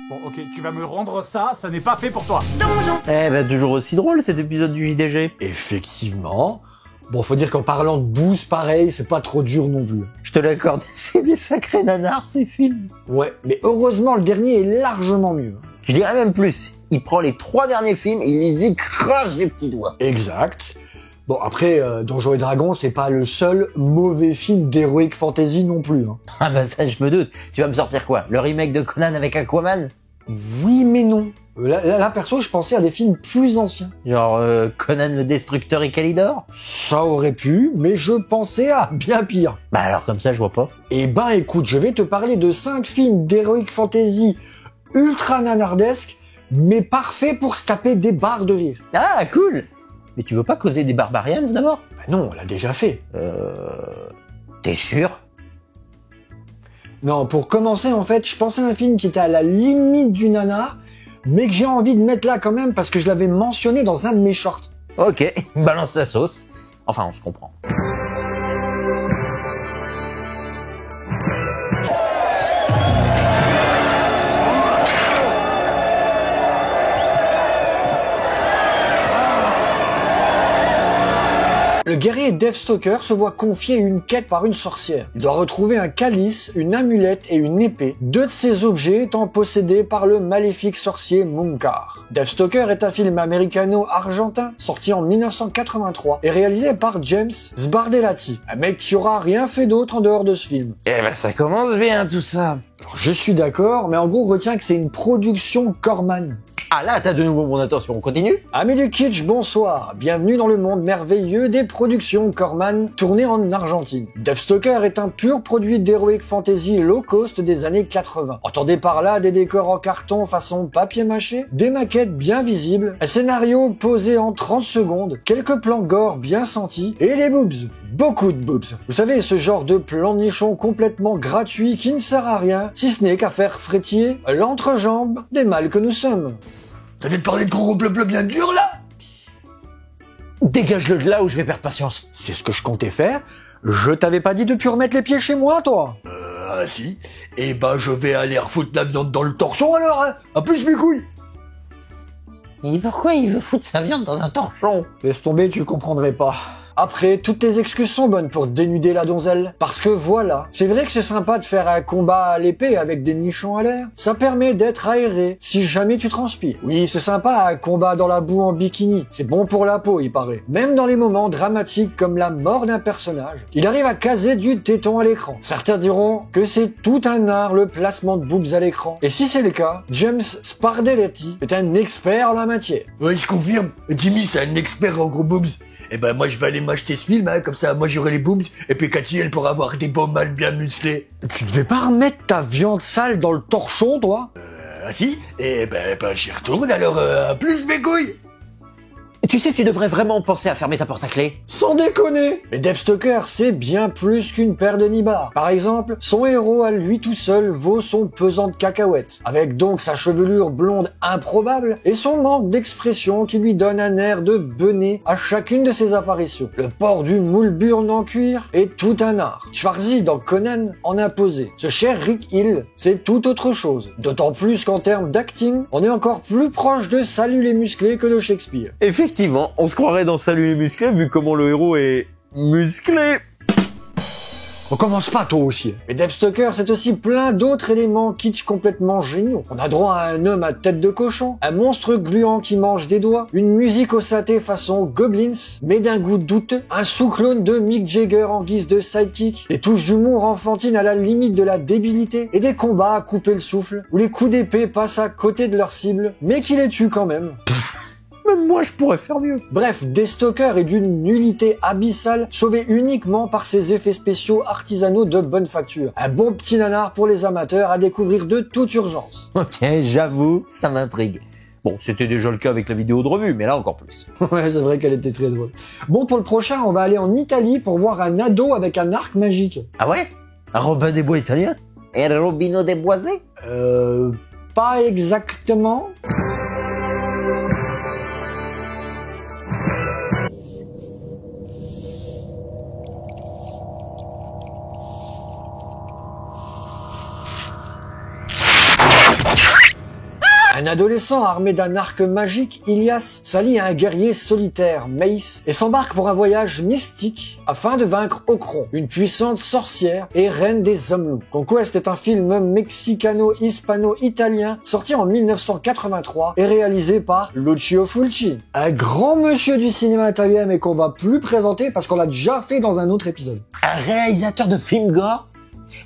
Bon, ok, tu vas me rendre ça n'est pas fait pour toi. Eh ben, toujours aussi drôle cet épisode du JDG. Effectivement. Bon, faut dire qu'en parlant de bouse, pareil, c'est pas trop dur non plus. Je te l'accorde, c'est des sacrés nanars ces films. Ouais, mais heureusement, le dernier est largement mieux. Je dirais même plus, il prend les 3 derniers films et il les écrase les petits doigts. Exact. Bon, après, Donjons et Dragons, c'est pas le seul mauvais film d'heroic fantasy non plus. Hein. Ah bah ça je me doute, tu vas me sortir quoi? Le remake de Conan avec Aquaman? Oui, mais non. Là, perso, je pensais à des films plus anciens. Genre Conan le Destructeur et Calidor? Ça aurait pu, mais je pensais à bien pire. Bah alors comme ça je vois pas. Eh ben écoute, je vais te parler de 5 films d'heroic fantasy ultra nanardesques, mais parfaits pour se taper des barres de rire. Ah cool. Mais tu veux pas causer des Barbarians d'abord? Bah non, on l'a déjà fait. T'es sûr? Non, pour commencer, en fait, je pensais à un film qui était à la limite du nanar, mais que j'ai envie de mettre là quand même parce que je l'avais mentionné dans un de mes shorts. Ok, balance la sauce. Enfin, on se comprend. Le guerrier Deathstalker se voit confier une quête par une sorcière. Il doit retrouver un calice, une amulette et une épée, 2 de ces objets étant possédés par le maléfique sorcier Munkar. Deathstalker est un film américano-argentin sorti en 1983 et réalisé par James Sbardellati, un mec qui aura rien fait d'autre en dehors de ce film. Eh ben ça commence bien tout ça. Alors, je suis d'accord, mais en gros retiens que c'est une production Corman. Ah là, t'as de nouveau mon attention, on continue? Amis du kitsch, bonsoir. Bienvenue dans le monde merveilleux des productions Corman tournées en Argentine. Deathstalker est un pur produit d'heroic fantasy low cost des années 80. Entendez par là des décors en carton façon papier mâché, des maquettes bien visibles, un scénario posé en 30 secondes, quelques plans gore bien sentis, et des boobs. Beaucoup de boobs. Vous savez, ce genre de plan de nichon complètement gratuit qui ne sert à rien, si ce n'est qu'à faire frétiller l'entrejambe des mâles que nous sommes. T'avais de parler de gros bleu bien dur là? Dégage-le de là où je vais perdre patience. C'est ce que je comptais faire. Je t'avais pas dit de plus remettre les pieds chez moi, toi? Ah si. Eh ben je vais aller refoutre la viande dans le torchon alors, hein. À plus mes couilles. Et pourquoi il veut foutre sa viande dans un torchon? Laisse tomber, tu comprendrais pas. Après, toutes les excuses sont bonnes pour dénuder la donzelle. Parce que voilà, c'est vrai que c'est sympa de faire un combat à l'épée avec des nichons à l'air. Ça permet d'être aéré si jamais tu transpires. Oui, c'est sympa un combat dans la boue en bikini. C'est bon pour la peau, il paraît. Même dans les moments dramatiques comme la mort d'un personnage, il arrive à caser du téton à l'écran. Certains diront que c'est tout un art le placement de boobs à l'écran. Et si c'est le cas, James Spardelletti est un expert en la matière. Ouais, je confirme. Jimmy, c'est un expert en gros boobs. Eh ben moi je vais aller m'acheter ce film, hein, comme ça moi j'aurai les boobs, et puis Cathy elle pourra avoir des beaux mâles bien musclés. Tu devais pas remettre ta viande sale dans le torchon, toi? Ah si? Eh ben j'y retourne alors, à plus mes couilles. Tu sais, tu devrais vraiment penser à fermer ta porte à clé. Sans déconner! Mais Deathstalker, c'est bien plus qu'une paire de nibards. Par exemple, son héros à lui tout seul vaut son pesant de cacahuètes, avec donc sa chevelure blonde improbable et son manque d'expression qui lui donne un air de benet à chacune de ses apparitions. Le port du moule burne en cuir est tout un art. Schwarzy dans Conan en a posé. Ce cher Rick Hill, c'est tout autre chose. D'autant plus qu'en termes d'acting, on est encore plus proche de Salut les musclés que de Shakespeare. Effectivement, on se croirait dans Salut les musclés vu comment le héros est musclé. Recommence pas toi aussi. Mais Deathstalker, c'est aussi plein d'autres éléments kitsch complètement géniaux. On a droit à un homme à tête de cochon, un monstre gluant qui mange des doigts, une musique au synthé façon Goblins, mais d'un goût douteux, un sous-clone de Mick Jagger en guise de sidekick, des touches d'humour enfantines à la limite de la débilité, et des combats à couper le souffle, où les coups d'épée passent à côté de leur cible, mais qui les tuent quand même. Même moi je pourrais faire mieux. Bref, Deathstalker est d'une nullité abyssale, sauvé uniquement par ses effets spéciaux artisanaux de bonne facture. Un bon petit nanar pour les amateurs à découvrir de toute urgence. Ok, j'avoue, ça m'intrigue. Bon, c'était déjà le cas avec la vidéo de revue, mais là encore plus. Ouais, c'est vrai qu'elle était très drôle. Bon, pour le prochain, on va aller en Italie pour voir un ado avec un arc magique. Ah ouais? Un Robin des Bois italien? Et un Robino des Boisés? Pas exactement. Un adolescent armé d'un arc magique, Ilias, s'allie à un guerrier solitaire, Mace, et s'embarque pour un voyage mystique afin de vaincre Okron, une puissante sorcière et reine des hommes loups. Conquest est un film mexicano-hispano-italien sorti en 1983 et réalisé par Lucio Fulci, un grand monsieur du cinéma italien mais qu'on va plus présenter parce qu'on l'a déjà fait dans un autre épisode. Un réalisateur de films gore?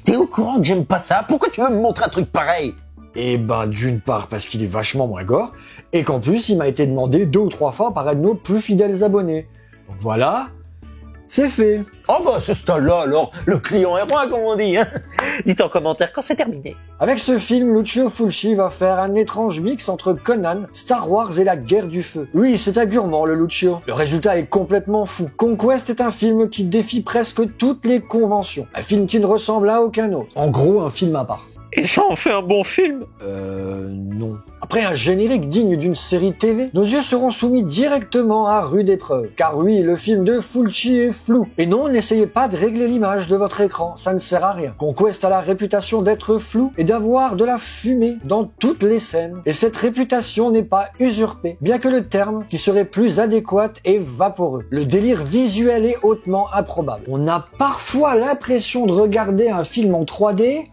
T'es au courant que j'aime pas ça? Pourquoi tu veux me montrer un truc pareil? Et ben d'une part parce qu'il est vachement moins gore, et qu'en plus il m'a été demandé 2 ou 3 fois par un de nos plus fidèles abonnés. Donc voilà, c'est fait. Oh bah c'est ce temps-là alors, le client est roi comme on dit, hein. Dites en commentaire quand c'est terminé. Avec ce film, Lucio Fulci va faire un étrange mix entre Conan, Star Wars et la guerre du feu. Oui, c'est un gourmand le Lucio. Le résultat est complètement fou. Conquest est un film qui défie presque toutes les conventions. Un film qui ne ressemble à aucun autre. En gros, un film à part. Et ça en fait un bon film? Non. Après un générique digne d'une série TV, nos yeux seront soumis directement à rude épreuve. Car oui, le film de Fulci est flou. Et non, n'essayez pas de régler l'image de votre écran, ça ne sert à rien. Conquest a la réputation d'être flou et d'avoir de la fumée dans toutes les scènes. Et cette réputation n'est pas usurpée, bien que le terme qui serait plus adéquat est vaporeux. Le délire visuel est hautement improbable. On a parfois l'impression de regarder un film en 3D,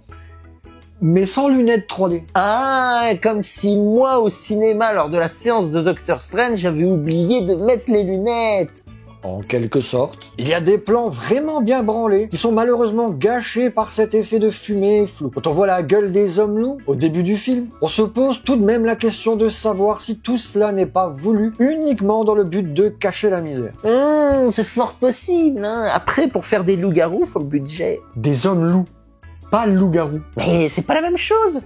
mais sans lunettes 3D. Ah, comme si moi au cinéma lors de la séance de Doctor Strange j'avais oublié de mettre les lunettes. En quelque sorte. Il y a des plans vraiment bien branlés qui sont malheureusement gâchés par cet effet de fumée et flou. Quand on voit la gueule des hommes loups au début du film, on se pose tout de même la question de savoir si tout cela n'est pas voulu uniquement dans le but de cacher la misère. C'est fort possible, hein. Après, pour faire des loups-garous, faut le budget. Des hommes loups, pas loups-garous. Mais c'est pas la même chose.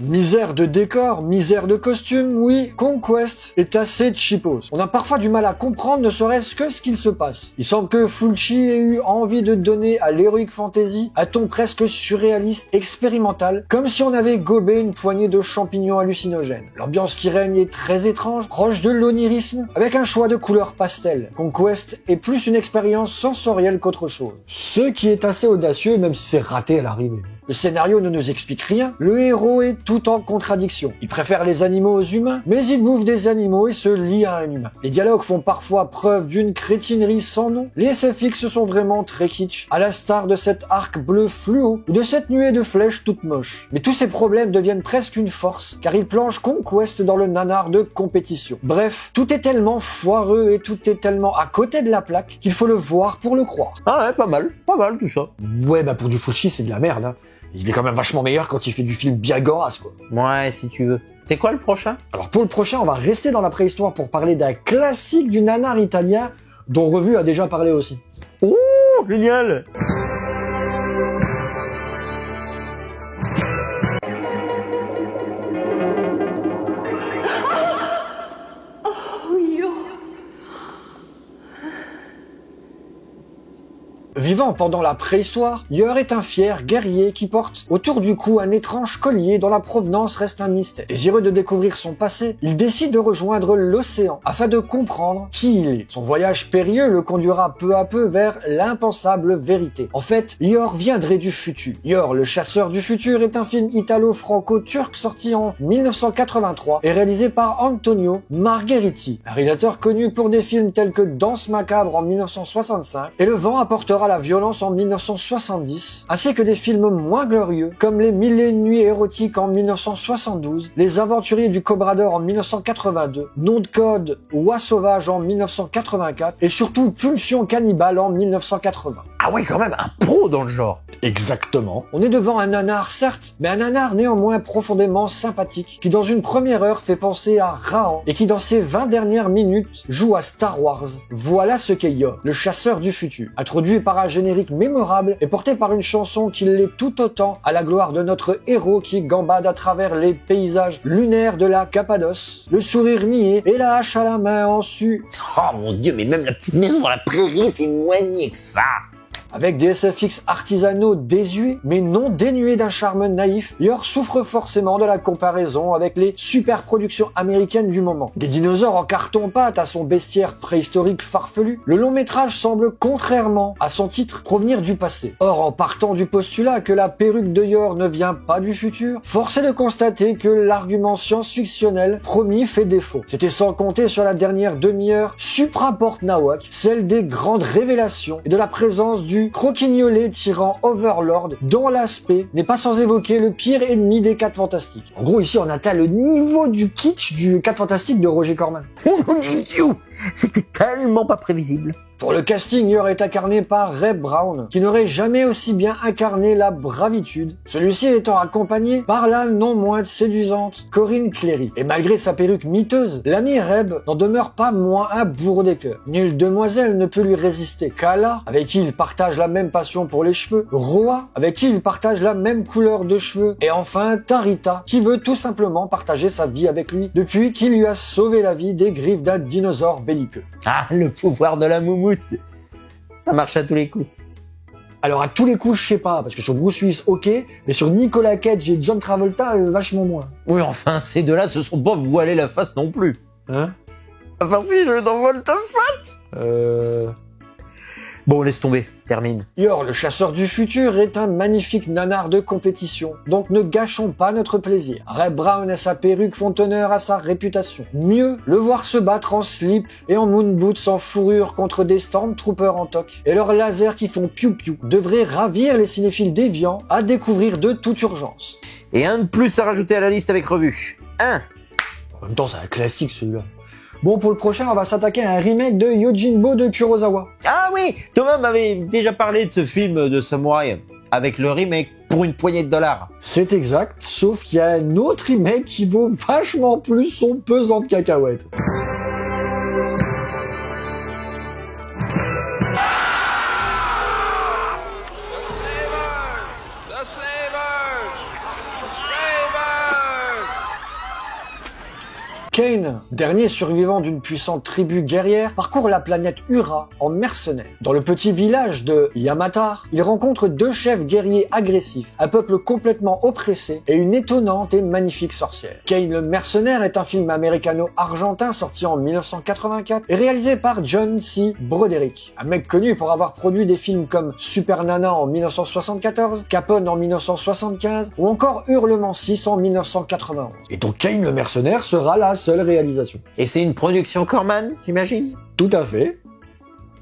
Misère de décor, misère de costume, oui, Conquest est assez cheapos. On a parfois du mal à comprendre ne serait-ce que ce qu'il se passe. Il semble que Fulci ait eu envie de donner à l'heroic fantasy un ton presque surréaliste, expérimental, comme si on avait gobé une poignée de champignons hallucinogènes. L'ambiance qui règne est très étrange, proche de l'onirisme, avec un choix de couleurs pastel. Conquest est plus une expérience sensorielle qu'autre chose. Ce qui est assez audacieux, même si c'est raté à l'arrivée. Le scénario ne nous explique rien, le héros est tout en contradiction. Il préfère les animaux aux humains, mais il bouffe des animaux et se lie à un humain. Les dialogues font parfois preuve d'une crétinerie sans nom. Les SFX sont vraiment très kitsch, à l'instar de cet arc bleu fluo ou de cette nuée de flèches toute moche. Mais tous ces problèmes deviennent presque une force, car ils plongent Conquest dans le nanar de compétition. Bref, tout est tellement foireux et tout est tellement à côté de la plaque qu'il faut le voir pour le croire. Ah ouais, pas mal tout ça. Ouais, bah pour du Fulci, c'est de la merde, hein. Il est quand même vachement meilleur quand il fait du film bien gorasse, quoi. Ouais, si tu veux. C'est quoi le prochain? Alors pour le prochain, on va rester dans la préhistoire pour parler d'un classique du nanar italien dont Revue a déjà parlé aussi. Oh, génial! Vivant pendant la préhistoire, Yor est un fier guerrier qui porte autour du cou un étrange collier dont la provenance reste un mystère. Désireux de découvrir son passé, il décide de rejoindre l'océan afin de comprendre qui il est. Son voyage périlleux le conduira peu à peu vers l'impensable vérité. En fait, Yor viendrait du futur. Yor, le chasseur du futur, est un film italo-franco-turc sorti en 1983 et réalisé par Antonio Margheriti, un réalisateur connu pour des films tels que Danse macabre en 1965 et Le vent apportera la violence en 1970, ainsi que des films moins glorieux comme Les Mille et une nuits érotiques en 1972, Les aventuriers du Cobra d'Or en 1982, Nom de code Oie sauvage en 1984 et surtout Pulsion cannibale en 1980. Ah ouais, quand même, un pro dans le genre. Exactement. On est devant un nanar certes, mais un nanar néanmoins profondément sympathique, qui dans une première heure fait penser à Rahan, et qui dans ses 20 dernières minutes joue à Star Wars. Voilà ce qu'est Yor, le chasseur du futur. Introduit par un générique mémorable et porté par une chanson qui l'est tout autant à la gloire de notre héros qui gambade à travers les paysages lunaires de la Cappadoce, le sourire niais et la hache à la main en su. Oh mon dieu, mais même la petite maison dans la prairie, c'est moins niais que ça. Avec des SFX artisanaux désuets, mais non dénués d'un charme naïf, Yor souffre forcément de la comparaison avec les super productions américaines du moment. Des dinosaures en carton-pâte à son bestiaire préhistorique farfelu, le long métrage semble, contrairement à son titre, provenir du passé. Or, en partant du postulat que la perruque de Yor ne vient pas du futur, force est de constater que l'argument science-fictionnel promis fait défaut. C'était sans compter sur la dernière demi-heure supraporte Nawak, celle des grandes révélations et de la présence du croquignolet tyran Overlord, dont l'aspect n'est pas sans évoquer le pire ennemi des 4 Fantastiques. En gros, ici, on atteint le niveau du kitsch du 4 Fantastiques de Roger Corman. C'était tellement pas prévisible. Pour le casting, Yor est incarné par Ray Brown, qui n'aurait jamais aussi bien incarné la bravitude, celui-ci étant accompagné par la non moins séduisante Corinne Cléry. Et malgré sa perruque miteuse, l'ami Reb n'en demeure pas moins un bourreau des cœurs. Nulle demoiselle ne peut lui résister. Kala, avec qui il partage la même passion pour les cheveux, Roa, avec qui il partage la même couleur de cheveux, et enfin Tarita, qui veut tout simplement partager sa vie avec lui, depuis qu'il lui a sauvé la vie des griffes d'un dinosaure belliqueux. Ah, le pouvoir de la moumoute. Ça marche à tous les coups. Alors à tous les coups, je sais pas, parce que sur Bruce Willis, ok, mais sur Nicolas Cage et John Travolta, vachement moins. Oui, enfin, ces deux-là se sont pas voilés la face non plus. Hein? Enfin si, je t'envoie ta face. Bon, laisse tomber, termine. Yor, le chasseur du futur, est un magnifique nanar de compétition, donc ne gâchons pas notre plaisir. Ray Brown et sa perruque font honneur à sa réputation. Mieux, le voir se battre en slip et en moon boots en fourrure contre des stormtroopers en toque. Et leurs lasers qui font piou-piou devraient ravir les cinéphiles déviants à découvrir de toute urgence. Et un de plus à rajouter à la liste avec revue. En même temps, c'est un classique celui-là. Bon, pour le prochain, on va s'attaquer à un remake de Yojimbo de Kurosawa. Ah oui, Thomas m'avait déjà parlé de ce film de samouraï, avec le remake pour une poignée de dollars. C'est exact, sauf qu'il y a un autre remake qui vaut vachement plus son pesant de cacahuètes. Kane, dernier survivant d'une puissante tribu guerrière, parcourt la planète Ura en mercenaire. Dans le petit village de Yamatar, il rencontre 2 chefs guerriers agressifs, un peuple complètement oppressé et une étonnante et magnifique sorcière. Kane le mercenaire est un film américano-argentin sorti en 1984 et réalisé par John C. Broderick, un mec connu pour avoir produit des films comme Super Nana en 1974, Capone en 1975 ou encore Hurlement 6 en 1991. Et donc Kane le mercenaire sera la seule réalisation. Et c'est une production Corman, j'imagine? Tout à fait.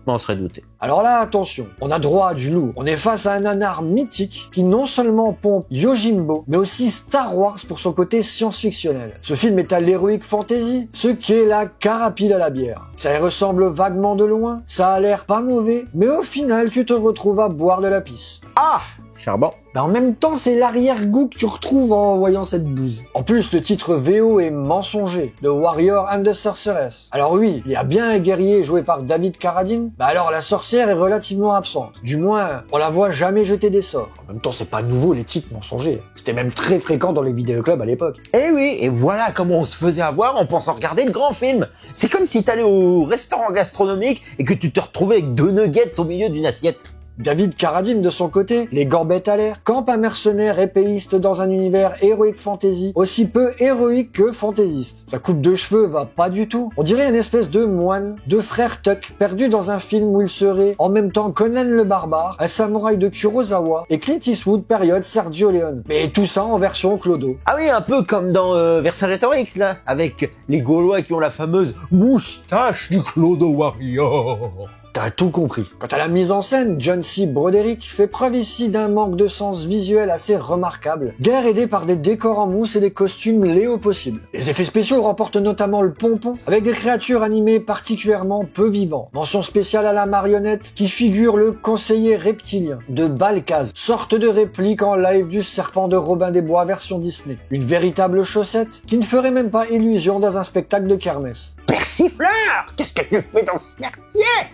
On serait douté. Alors là, attention, on a droit à du lourd. On est face à un nanar mythique qui non seulement pompe Yojimbo, mais aussi Star Wars pour son côté science-fictionnel. Ce film est à l'heroic fantasy, ce qui est la carapile à la bière. Ça y ressemble vaguement de loin, ça a l'air pas mauvais, mais au final, tu te retrouves à boire de la pisse. Ah, charbon. En même temps, c'est l'arrière-goût que tu retrouves en voyant cette bouse. En plus, le titre VO est mensonger, The Warrior and the Sorceress. Alors oui, il y a bien un guerrier joué par David Carradine, alors la sorcière est relativement absente. Du moins, on la voit jamais jeter des sorts. En même temps, c'est pas nouveau les titres mensongers. C'était même très fréquent dans les vidéoclubs à l'époque. Eh oui, et voilà comment on se faisait avoir en pensant regarder de grands films. C'est comme si t'allais au restaurant gastronomique et que tu te retrouvais avec 2 nuggets au milieu d'une assiette. David Carradine, de son côté, les gambettes à l'air, campe un mercenaire épéiste dans un univers héroïque fantasy, aussi peu héroïque que fantaisiste. Sa coupe de cheveux va pas du tout. On dirait une espèce de moine, de frère Tuck, perdu dans un film où il serait, en même temps Conan le barbare, un samouraï de Kurosawa, et Clint Eastwood période Sergio Leone. Mais tout ça en version clodo. Ah oui, un peu comme dans Vercingétorix, là, avec les Gaulois qui ont la fameuse moustache du Clodo Warrior. T'as tout compris. Quant à la mise en scène, John C. Broderick fait preuve ici d'un manque de sens visuel assez remarquable, guère aidé par des décors en mousse et des costumes léo possibles. Les effets spéciaux remportent notamment le pompon, avec des créatures animées particulièrement peu vivantes. Mention spéciale à la marionnette qui figure le conseiller reptilien de Balkaz, sorte de réplique en live du serpent de Robin des Bois version Disney. Une véritable chaussette qui ne ferait même pas illusion dans un spectacle de kermesse. Persifleur, qu'est-ce que tu fais dans ce merdier?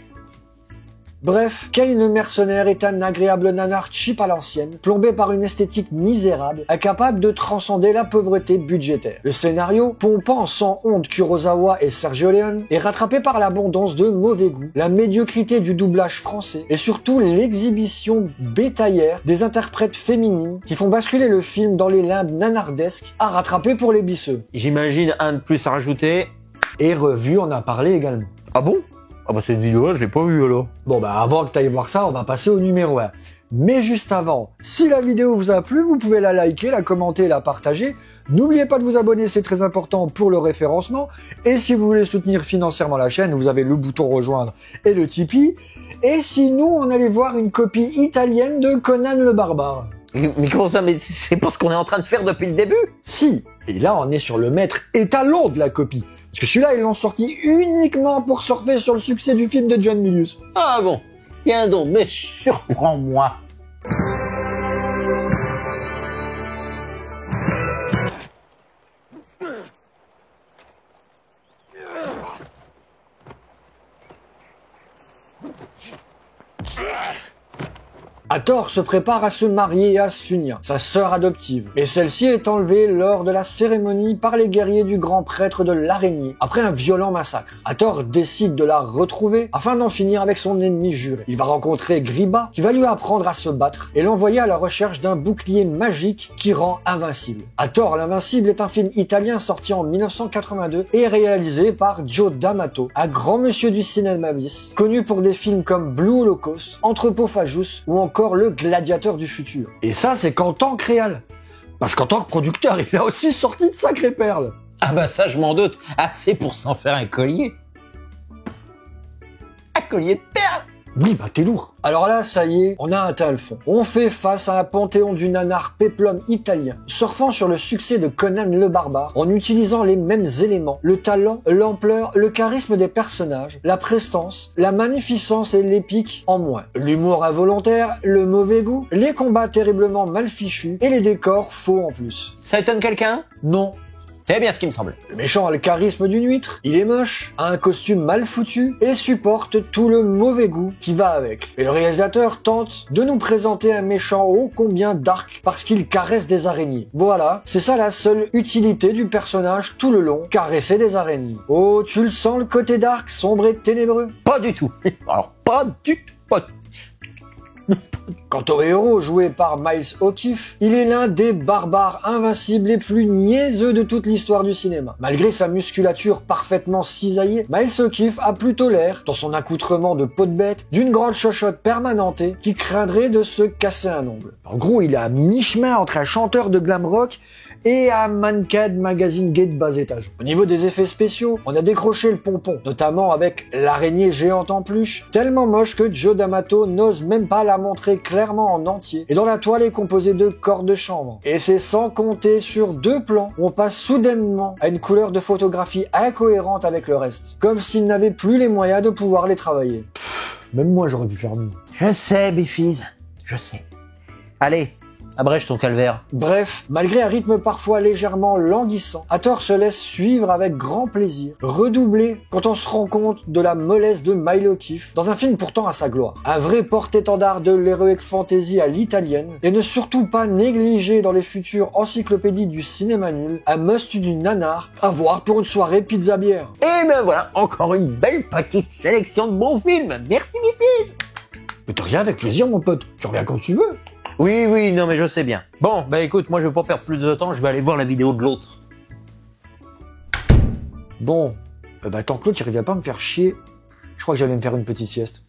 Bref, Kane le mercenaire est un agréable nanar cheap à l'ancienne, plombé par une esthétique misérable, incapable de transcender la pauvreté budgétaire. Le scénario, pompant sans honte Kurosawa et Sergio Leone, est rattrapé par l'abondance de mauvais goût, la médiocrité du doublage français et surtout l'exhibition bétaillère des interprètes féminines qui font basculer le film dans les limbes nanardesques à rattraper pour les bisseux. J'imagine un de plus à rajouter. Et Revu en a parlé également. Ah bon? Ah bah cette vidéo-là, je l'ai pas vue alors. Bon bah avant que tu ailles voir ça, on va passer au numéro 1. Mais juste avant, si la vidéo vous a plu, vous pouvez la liker, la commenter et la partager. N'oubliez pas de vous abonner, c'est très important pour le référencement. Et si vous voulez soutenir financièrement la chaîne, vous avez le bouton rejoindre et le Tipeee. Et sinon, on allait voir une copie italienne de Conan le Barbare. Mais comment ça? Mais c'est pas ce qu'on est en train de faire depuis le début? Si, et là on est sur le maître étalon de la copie. Parce que celui-là, ils l'ont sorti uniquement pour surfer sur le succès du film de John Milius. Ah bon? Tiens donc, mais surprends-moi. Hathor se prépare à se marier à Sunia, sa sœur adoptive, et celle-ci est enlevée lors de la cérémonie par les guerriers du grand prêtre de l'araignée, après un violent massacre. Hathor décide de la retrouver afin d'en finir avec son ennemi juré. Il va rencontrer Griba, qui va lui apprendre à se battre, et l'envoyer à la recherche d'un bouclier magique qui rend invincible. Hathor l'Invincible est un film italien sorti en 1982 et réalisé par Joe D'Amato, un grand monsieur du cinéma bis, connu pour des films comme Blue Holocaust, Anthropophagus ou encore Le Gladiateur du futur. Et ça, c'est qu'en tant que réal. Parce qu'en tant que producteur, il a aussi sorti de sacrées perles. Ah bah ça, je m'en doute. Assez pour s'en faire un collier. Un collier de perles. Oui, bah t'es lourd. Alors là, ça y est, on a atteint le fond. On fait face à un panthéon du nanar péplum italien, surfant sur le succès de Conan le Barbare, en utilisant les mêmes éléments, le talent, l'ampleur, le charisme des personnages, la prestance, la magnificence et l'épique en moins. L'humour involontaire, le mauvais goût, les combats terriblement mal fichus et les décors faux en plus. Ça étonne quelqu'un? Non. C'est bien ce qui me semblait. Le méchant a le charisme d'une huître, il est moche, a un costume mal foutu et supporte tout le mauvais goût qui va avec. Et le réalisateur tente de nous présenter un méchant ô combien dark parce qu'il caresse des araignées. Voilà, c'est ça la seule utilité du personnage tout le long, caresser des araignées. Oh, tu le sens le côté dark, sombre et ténébreux? Pas du tout. Alors, pas du tout. Pas du tout. Quant au héros joué par Miles O'Keefe, il est l'un des barbares invincibles les plus niaiseux de toute l'histoire du cinéma. Malgré sa musculature parfaitement cisaillée, Miles O'Keefe a plutôt l'air, dans son accoutrement de peau de bête, d'une grande chochotte permanentée qui craindrait de se casser un ongle. En gros, il est à mi-chemin entre un chanteur de glam rock et un mannequin de magazine gay de bas étage. Au niveau des effets spéciaux, on a décroché le pompon, notamment avec l'araignée géante en peluche, tellement moche que Joe D'Amato n'ose même pas la montrer clairement en entier, et dont la toile est composée de corps de chanvre. Et c'est sans compter sur 2 plans où on passe soudainement à une couleur de photographie incohérente avec le reste, comme s'ils n'avaient plus les moyens de pouvoir les travailler. Même moi j'aurais pu faire mieux. Je sais, Bifiz. Je sais. Allez, abrège ton calvaire. Bref, malgré un rythme parfois légèrement languissant, Hathor se laisse suivre avec grand plaisir, redoublé quand on se rend compte de la mollesse de Miles O'Keefe dans un film pourtant à sa gloire. Un vrai porte-étendard de l'heroic fantasy à l'italienne, et ne surtout pas négligé dans les futures encyclopédies du cinéma nul, un must du nanar à voir pour une soirée pizza-bière. Et ben voilà, encore une belle petite sélection de bons films. Merci, Bifiz. Mais de rien, avec plaisir mon pote, tu reviens quand tu veux. Oui, non mais je sais bien. Bon, bah écoute, moi je vais pas perdre plus de temps, je vais aller voir la vidéo de l'autre. Bon, tant que l'autre il revient pas me faire chier, je crois que j'allais me faire une petite sieste.